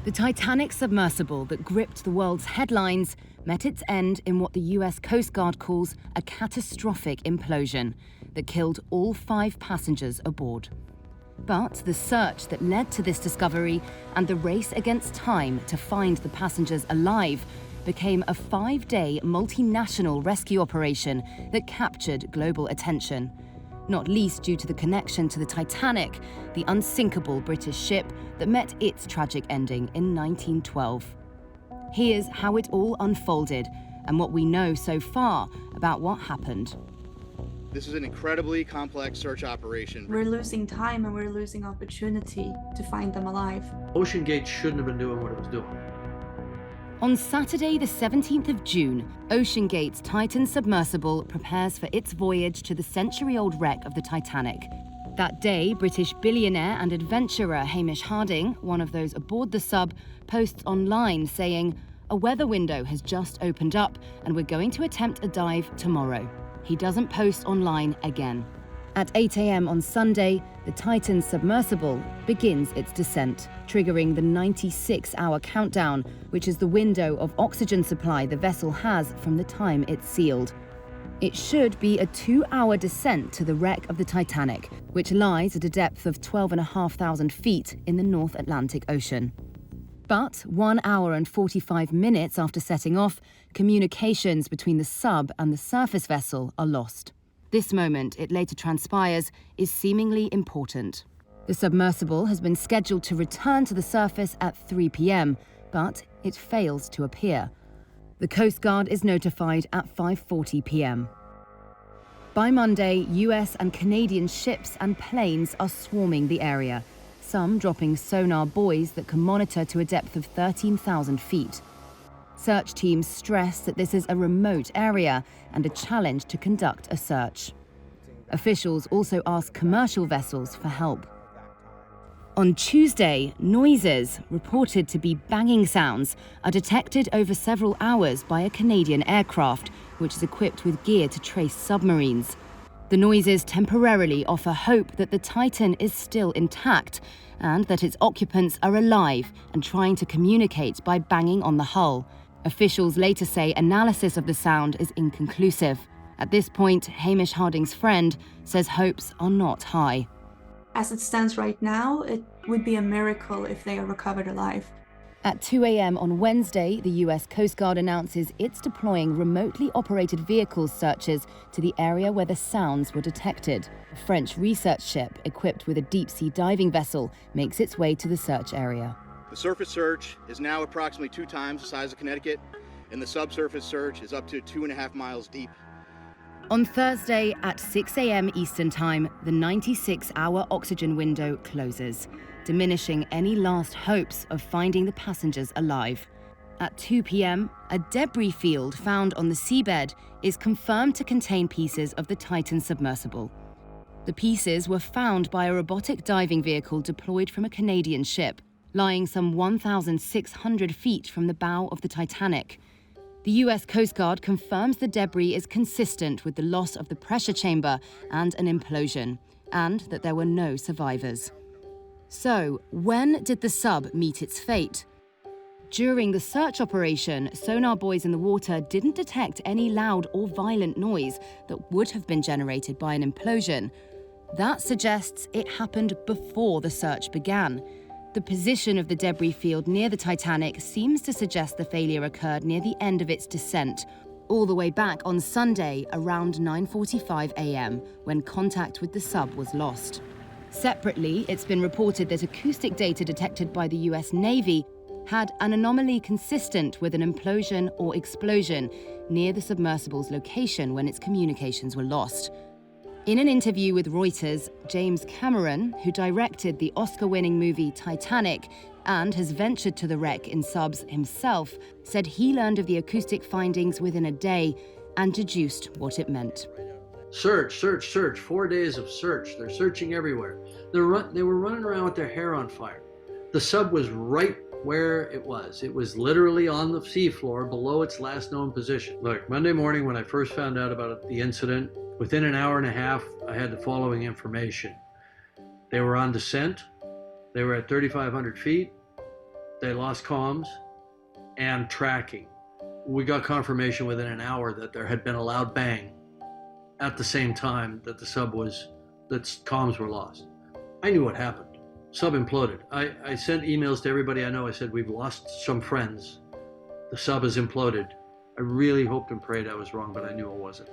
The Titanic submersible that gripped the world's headlines met its end in what the US Coast Guard calls a catastrophic implosion that killed all 5 passengers aboard. But the search that led to this discovery and the race against time to find the passengers alive became a 5-day multinational rescue operation that captured global attention, not least due to the connection to the Titanic, the unsinkable British ship that met its tragic ending in 1912. Here's how it all unfolded and what we know so far about what happened. This is an incredibly complex search operation. We're losing time and we're losing opportunity to find them alive. OceanGate shouldn't have been doing what it was doing. On Saturday, the 17th of June, OceanGate's Titan submersible prepares for its voyage to the century-old wreck of the Titanic. That day, British billionaire and adventurer Hamish Harding, one of those aboard the sub, posts online saying, "A weather window has just opened up and we're going to attempt a dive tomorrow." He doesn't post online again. At 8 a.m. on Sunday, the Titan submersible begins its descent, triggering the 96-hour countdown, which is the window of oxygen supply the vessel has from the time it's sealed. It should be a 2-hour descent to the wreck of the Titanic, which lies at a depth of 12,500 feet in the North Atlantic Ocean. But 1 hour and 45 minutes after setting off, communications between the sub and the surface vessel are lost. This moment, it later transpires, is seemingly important. The submersible has been scheduled to return to the surface at 3 p.m, but it fails to appear. The Coast Guard is notified at 5:40 p.m. By Monday, US and Canadian ships and planes are swarming the area, some dropping sonar buoys that can monitor to a depth of 13,000 feet. Search teams stress that this is a remote area and a challenge to conduct a search. Officials also ask commercial vessels for help. On Tuesday, noises, reported to be banging sounds, are detected over several hours by a Canadian aircraft, which is equipped with gear to trace submarines. The noises temporarily offer hope that the Titan is still intact and that its occupants are alive and trying to communicate by banging on the hull. Officials later say analysis of the sound is inconclusive. At this point, Hamish Harding's friend says hopes are not high. As it stands right now, it would be a miracle if they are recovered alive. At 2 a.m. on Wednesday, the US Coast Guard announces it's deploying remotely operated vehicle searches to the area where the sounds were detected. A French research ship equipped with a deep-sea diving vessel makes its way to the search area. The surface search is now approximately 2 times the size of Connecticut, and the subsurface search is up to 2.5 miles deep. On Thursday at 6 a.m. Eastern Time, the 96-hour oxygen window closes, diminishing any last hopes of finding the passengers alive. At 2 p.m., a debris field found on the seabed is confirmed to contain pieces of the Titan submersible. The pieces were found by a robotic diving vehicle deployed from a Canadian ship, lying some 1,600 feet from the bow of the Titanic. The US Coast Guard confirms the debris is consistent with the loss of the pressure chamber and an implosion, and that there were no survivors. So, when did the sub meet its fate? During the search operation, sonar buoys in the water didn't detect any loud or violent noise that would have been generated by an implosion. That suggests it happened before the search began. The position of the debris field near the Titanic seems to suggest the failure occurred near the end of its descent, all the way back on Sunday around 9:45 a.m., when contact with the sub was lost. Separately, it's been reported that acoustic data detected by the US Navy had an anomaly consistent with an implosion or explosion near the submersible's location when its communications were lost. In an interview with Reuters, James Cameron, who directed the Oscar-winning movie Titanic and has ventured to the wreck in subs himself, said he learned of the acoustic findings within a day and deduced what it meant. Search, search, search. 4 days of search. They're searching everywhere. They were running around with their hair on fire. The sub was right where it was. It was literally on the seafloor below its last known position. Look, Monday morning when I first found out about the incident, within an hour and a half, I had the following information. They were on descent. They were at 3,500 feet. They lost comms and tracking. We got confirmation within an hour that there had been a loud bang at the same time that that comms were lost. I knew what happened. Sub imploded. I sent emails to everybody I know. I said, we've lost some friends. The sub has imploded. I really hoped and prayed I was wrong, but I knew it wasn't.